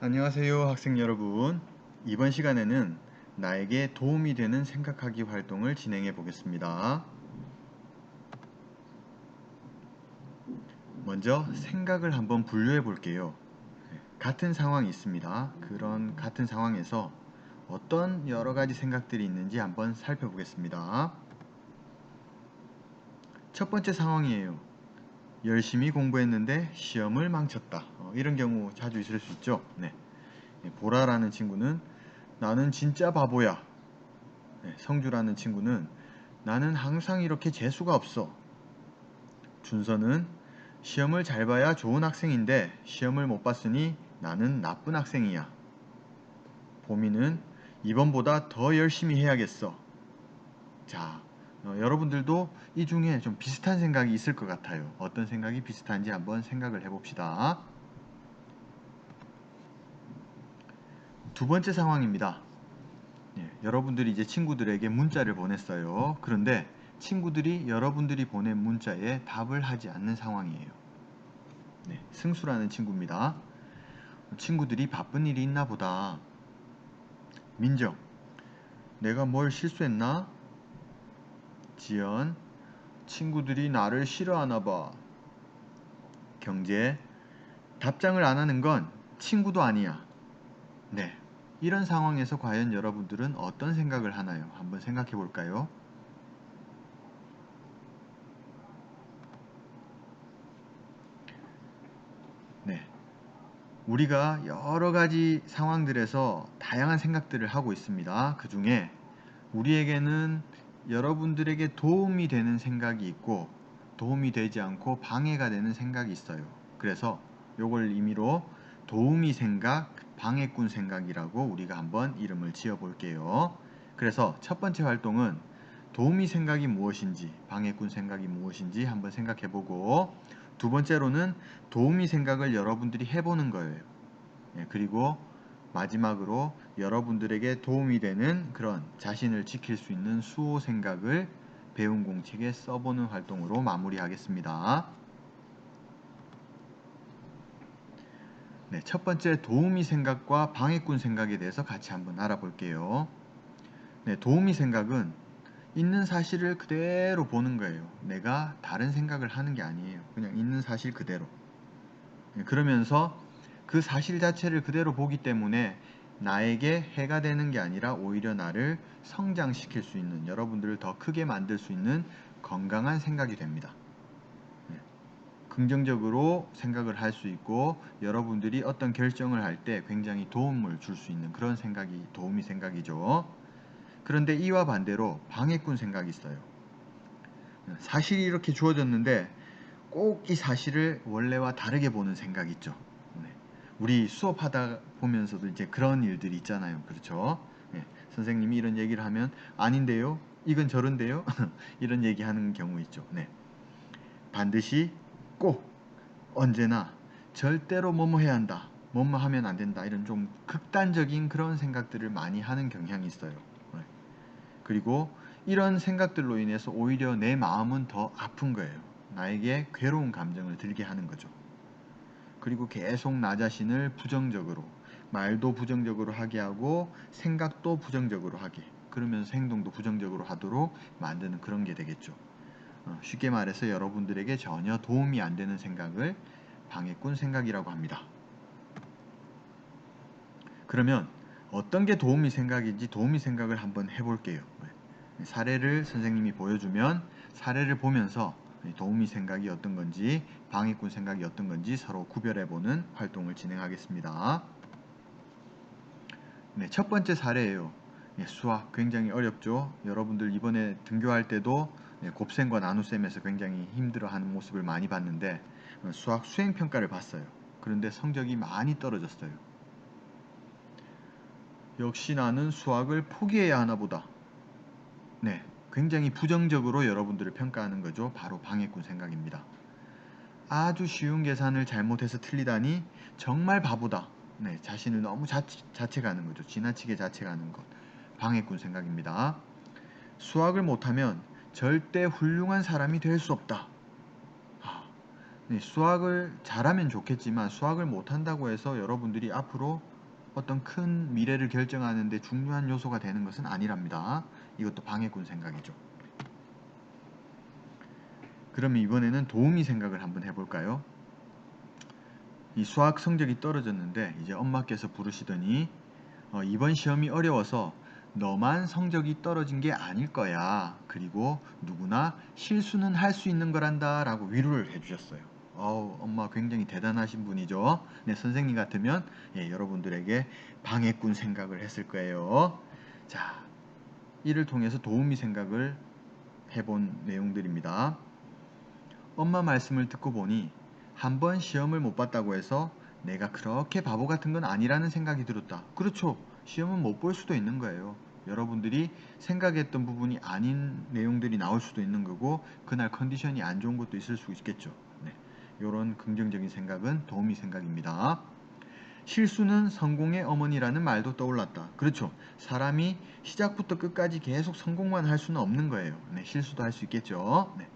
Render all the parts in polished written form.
안녕하세요, 학생 여러분. 이번 시간에는 나에게 도움이 되는 생각하기 활동을 진행해 보겠습니다. 먼저 생각을 한번 분류해 볼게요. 같은 상황이 있습니다. 그런 같은 상황에서 어떤 여러 가지 생각들이 있는지 한번 살펴보겠습니다. 첫 번째 상황이에요. 열심히 공부했는데 시험을 망쳤다. 이런 경우 자주 있을 수 있죠. 네. 보라라는 친구는 나는 진짜 바보야. 성주라는 친구는 나는 항상 이렇게 재수가 없어. 준서는 시험을 잘 봐야 좋은 학생인데 시험을 못 봤으니 나는 나쁜 학생이야. 보미는 이번보다 더 열심히 해야겠어. 자, 여러분들도 이 중에 좀 비슷한 생각이 있을 것 같아요. 어떤 생각이 비슷한지 한번 생각을 해봅시다. 두 번째 상황입니다. 여러분들이 이제 친구들에게 문자를 보냈어요. 그런데 친구들이 여러분들이 보낸 문자에 답을 하지 않는 상황이에요. 승수라는 친구입니다. 친구들이 바쁜 일이 있나 보다. 민정, 내가 뭘 실수했나? 지연, 친구들이 나를 싫어하나 봐. 경제, 답장을 안 하는 건 친구도 아니야. 네. 이런 상황에서 과연 여러분들은 어떤 생각을 하나요? 한번 생각해 볼까요? 네. 우리가 여러 가지 상황들에서 다양한 생각들을 하고 있습니다. 그 중에 우리에게는 여러분들에게 도움이 되는 생각이 있고 도움이 되지 않고 방해가 되는 생각이 있어요. 그래서 요걸 임의로 도우미 생각, 방해꾼 생각이라고 우리가 한번 이름을 지어 볼게요. 그래서 첫 번째 활동은 도우미 생각이 무엇인지, 방해꾼 생각이 무엇인지 한번 생각해 보고 두 번째로는 도우미 생각을 여러분들이 해보는 거예요. 그리고 마지막으로 여러분들에게 도움이 되는 그런 자신을 지킬 수 있는 수호 생각을 배운 공책에 써보는 활동으로 마무리하겠습니다. 네, 첫 번째 도우미 생각과 방해꾼 생각에 대해서 같이 한번 알아볼게요. 네, 도우미 생각은 있는 사실을 그대로 보는 거예요. 내가 다른 생각을 하는 게 아니에요. 그냥 있는 사실 그대로. 그러면서 그 사실 자체를 그대로 보기 때문에 나에게 해가 되는 게 아니라 오히려 나를 성장시킬 수 있는, 여러분들을 더 크게 만들 수 있는 건강한 생각이 됩니다. 긍정적으로 생각을 할 수 있고 여러분들이 어떤 결정을 할 때 굉장히 도움을 줄 수 있는 그런 생각이 도우미 생각이죠. 그런데 이와 반대로 방해꾼 생각이 있어요. 사실이 이렇게 주어졌는데 꼭 이 사실을 원래와 다르게 보는 생각 있죠. 우리 수업하다 보면서도 이제 그런 일들이 있잖아요. 그렇죠? 선생님이 이런 얘기를 하면 아닌데요? 이건 저런데요? 이런 얘기하는 경우 있죠. 반드시 꼭 언제나 절대로 뭐뭐 해야 한다. 뭐뭐 하면 안 된다. 이런 좀 극단적인 그런 생각들을 많이 하는 경향이 있어요. 그리고 이런 생각들로 인해서 오히려 내 마음은 더 아픈 거예요. 나에게 괴로운 감정을 들게 하는 거죠. 그리고 계속 나 자신을 부정적으로, 말도 부정적으로 하게 하고 생각도 부정적으로 하게, 그러면서 행동도 부정적으로 하도록 만드는 그런 게 되겠죠. 쉽게 말해서 여러분들에게 전혀 도움이 안 되는 생각을 방해꾼 생각이라고 합니다. 그러면 어떤 게 도우미 생각인지 도우미 생각을 한번 해볼게요. 사례를 선생님이 보여주면 사례를 보면서 도우미 생각이 어떤 건지 방해꾼 생각이 어떤 건지 서로 구별해보는 활동을 진행하겠습니다. 첫 번째 사례예요. 수학 굉장히 어렵죠. 여러분들 이번에 등교할 때도 곱셈과 나눗셈에서 굉장히 힘들어하는 모습을 많이 봤는데 수학 수행평가를 봤어요. 그런데 성적이 많이 떨어졌어요. 역시 나는 수학을 포기해야 하나 보다. 굉장히 부정적으로 여러분들을 평가하는 거죠. 바로 방해꾼 생각입니다. 아주 쉬운 계산을 잘못해서 틀리다니 정말 바보다. 자신을 너무 자책하는 거죠. 지나치게 자책하는 것. 방해꾼 생각입니다. 수학을 못하면 절대 훌륭한 사람이 될 수 없다. 수학을 잘하면 좋겠지만 수학을 못한다고 해서 여러분들이 앞으로 어떤 큰 미래를 결정하는 데 중요한 요소가 되는 것은 아니랍니다. 이것도 방해꾼 생각이죠. 그러면 이번에는 도우미 생각을 한번 해볼까요? 이 수학 성적이 떨어졌는데 이제 엄마께서 부르시더니 이번 시험이 어려워서 너만 성적이 떨어진 게 아닐 거야. 그리고 누구나 실수는 할 수 있는 거란다 라고 위로를 해주셨어요. 엄마 굉장히 대단하신 분이죠. 네, 선생님 같으면 여러분들에게 방해꾼 생각을 했을 거예요. 자, 이를 통해서 도우미 생각을 해본 내용들입니다. 엄마 말씀을 듣고 보니 한 번 시험을 못 봤다고 해서 내가 그렇게 바보 같은 건 아니라는 생각이 들었다. 그렇죠. 시험은 못 볼 수도 있는 거예요. 여러분들이 생각했던 부분이 아닌 내용들이 나올 수도 있는 거고 그날 컨디션이 안 좋은 것도 있을 수 있겠죠. 네. 이런 긍정적인 생각은 도우미 생각입니다. 실수는 성공의 어머니라는 말도 떠올랐다. 그렇죠. 사람이 시작부터 끝까지 계속 성공만 할 수는 없는 거예요. 네, 실수도 할 수 있겠죠. 네.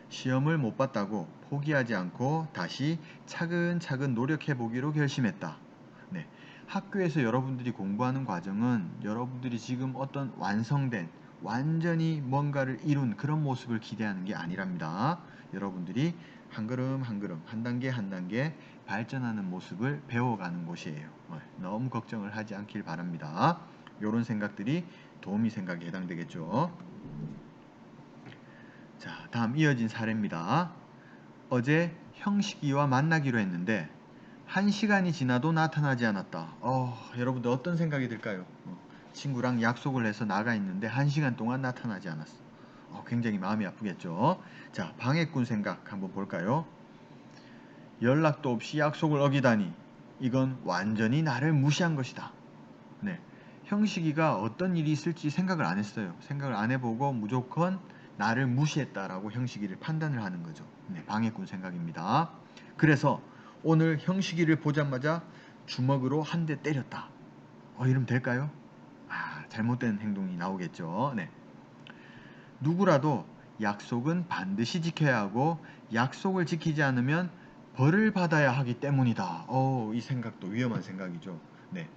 시험을 못 봤다고 포기하지 않고 다시 차근차근 노력해 보기로 결심했다. 네. 학교에서 여러분들이 공부하는 과정은 여러분들이 지금 어떤 완성된 완전히 뭔가를 이룬 그런 모습을 기대하는 게 아니랍니다. 여러분들이 한 걸음 한 걸음 한 단계 한 단계 발전하는 모습을 배워가는 곳이에요. 너무 걱정을 하지 않길 바랍니다. 이런 생각들이 도우미 생각에 해당되겠죠. 자, 다음 이어진 사례입니다. 어제 형식이와 만나기로 했는데 1시간이 지나도 나타나지 않았다. 여러분들 어떤 생각이 들까요? 친구랑 약속을 해서 나가 있는데 1시간 동안 나타나지 않았어. 굉장히 마음이 아프겠죠. 자, 방해꾼 생각 한번 볼까요? 연락도 없이 약속을 어기다니 이건 완전히 나를 무시한 것이다. 네, 형식이가 어떤 일이 있을지 생각을 안 했어요. 생각을 안 해보고 무조건 나를 무시했다라고 형식이를 판단을 하는 거죠. 네, 방해꾼 생각입니다. 그래서 오늘 형식이를 보자마자 주먹으로 한 대 때렸다. 이러면 될까요? 잘못된 행동이 나오겠죠. 네. 누구라도 약속은 반드시 지켜야 하고 약속을 지키지 않으면 벌을 받아야 하기 때문이다. 이 생각도 위험한 생각이죠. 네.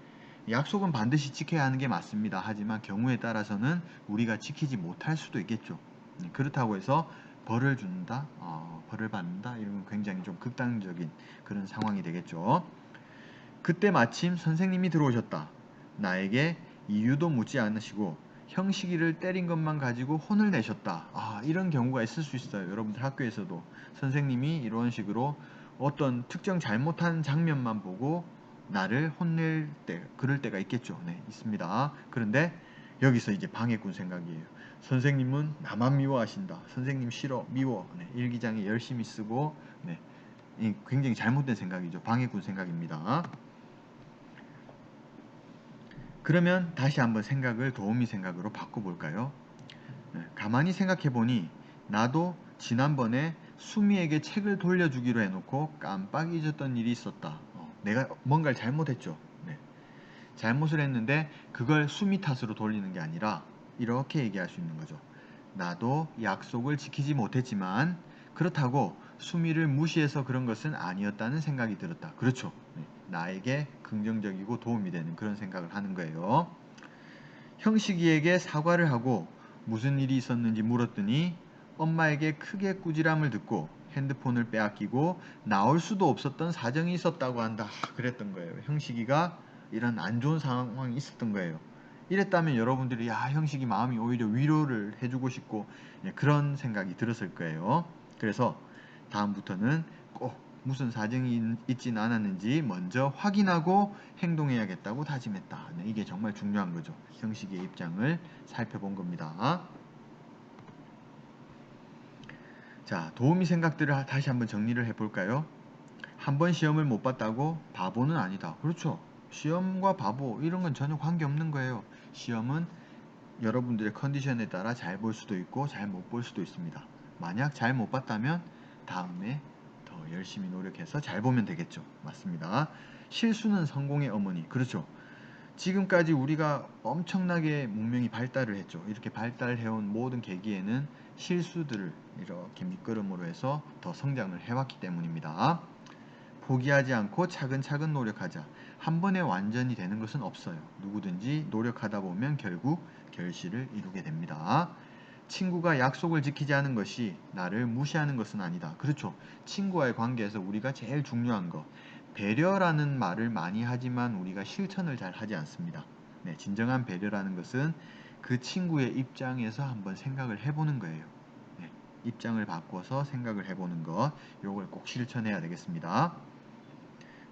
약속은 반드시 지켜야 하는 게 맞습니다. 하지만 경우에 따라서는 우리가 지키지 못할 수도 있겠죠. 그렇다고 해서 벌을 준다, 벌을 받는다 이런 굉장히 좀 극단적인 그런 상황이 되겠죠. 그때 마침 선생님이 들어오셨다. 나에게 이유도 묻지 않으시고 형식이를 때린 것만 가지고 혼을 내셨다. 이런 경우가 있을 수 있어요. 여러분들 학교에서도 선생님이 이런 식으로 어떤 특정 잘못한 장면만 보고 나를 혼낼 때, 그럴 때가 있겠죠. 네, 있습니다. 그런데 여기서 이제 방해꾼 생각이에요. 선생님은 나만 미워하신다. 선생님 싫어, 미워. 네, 일기장에 열심히 쓰고, 네, 굉장히 잘못된 생각이죠. 방해꾼 생각입니다. 그러면 다시 한번 생각을 도우미 생각으로 바꿔볼까요? 네, 가만히 생각해보니 나도 지난번에 수미에게 책을 돌려주기로 해놓고 깜빡 잊었던 일이 있었다. 내가 뭔가를 잘못했죠. 네. 잘못을 했는데 그걸 수미 탓으로 돌리는 게 아니라 이렇게 얘기할 수 있는 거죠. 나도 약속을 지키지 못했지만 그렇다고 수미를 무시해서 그런 것은 아니었다는 생각이 들었다. 그렇죠. 네. 나에게 긍정적이고 도움이 되는 그런 생각을 하는 거예요. 형식이에게 사과를 하고 무슨 일이 있었는지 물었더니 엄마에게 크게 꾸지람을 듣고 핸드폰을 빼앗기고 나올 수도 없었던 사정이 있었다고 한다. 그랬던 거예요. 형식이가 이런 안 좋은 상황이 있었던 거예요. 이랬다면 여러분들이 형식이 마음이 오히려 위로를 해주고 싶고 그런 생각이 들었을 거예요. 그래서 다음부터는 꼭 무슨 사정이 있진 않았는지 먼저 확인하고 행동해야겠다고 다짐했다. 이게 정말 중요한 거죠. 형식의 입장을 살펴본 겁니다. 자, 도우미 생각들을 다시 한번 정리를 해볼까요? 한 번 시험을 못 봤다고 바보는 아니다. 그렇죠. 시험과 바보 이런 건 전혀 관계없는 거예요. 시험은 여러분들의 컨디션에 따라 잘 볼 수도 있고 잘 못 볼 수도 있습니다. 만약 잘 못 봤다면 다음에 더 열심히 노력해서 잘 보면 되겠죠. 맞습니다. 실수는 성공의 어머니. 그렇죠. 지금까지 우리가 엄청나게 문명이 발달을 했죠. 이렇게 발달해온 모든 계기에는 실수들을 이렇게 밑거름으로 해서 더 성장을 해왔기 때문입니다. 포기하지 않고 차근차근 노력하자. 한 번에 완전히 되는 것은 없어요. 누구든지 노력하다 보면 결국 결실을 이루게 됩니다. 친구가 약속을 지키지 않은 것이 나를 무시하는 것은 아니다. 그렇죠. 친구와의 관계에서 우리가 제일 중요한 거, 배려라는 말을 많이 하지만 우리가 실천을 잘 하지 않습니다. 네, 진정한 배려라는 것은 그 친구의 입장에서 한번 생각을 해보는 거예요. 네, 입장을 바꿔서 생각을 해보는 것, 요걸 꼭 실천해야 되겠습니다.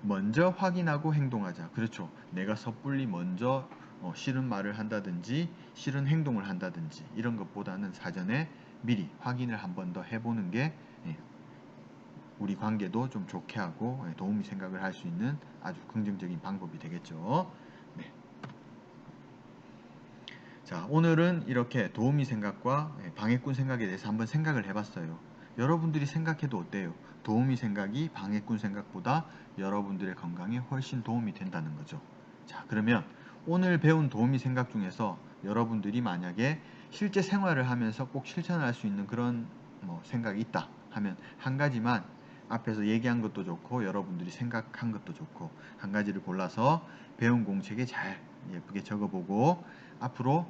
먼저 확인하고 행동하자. 그렇죠. 내가 섣불리 먼저 싫은 말을 한다든지 싫은 행동을 한다든지 이런 것보다는 사전에 미리 확인을 한 번 더 해보는 게 우리 관계도 좀 좋게 하고 도움이 생각을 할 수 있는 아주 긍정적인 방법이 되겠죠. 네. 자, 오늘은 이렇게 도우미 생각과 방해꾼 생각에 대해서 한번 생각을 해봤어요. 여러분들이 생각해도 어때요? 도우미 생각이 방해꾼 생각보다 여러분들의 건강에 훨씬 도움이 된다는 거죠. 자, 그러면 오늘 배운 도우미 생각 중에서 여러분들이 만약에 실제 생활을 하면서 꼭 실천할 수 있는 그런 생각이 있다 하면 한 가지만, 앞에서 얘기한 것도 좋고 여러분들이 생각한 것도 좋고 한 가지를 골라서 배운 공책에 잘 예쁘게 적어보고 앞으로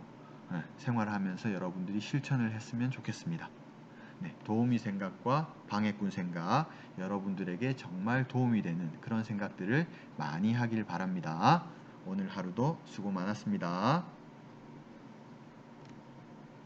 생활하면서 여러분들이 실천을 했으면 좋겠습니다. 네, 도우미 생각과 방해꾼 생각, 여러분들에게 정말 도움이 되는 그런 생각들을 많이 하길 바랍니다. 오늘 하루도 수고 많았습니다.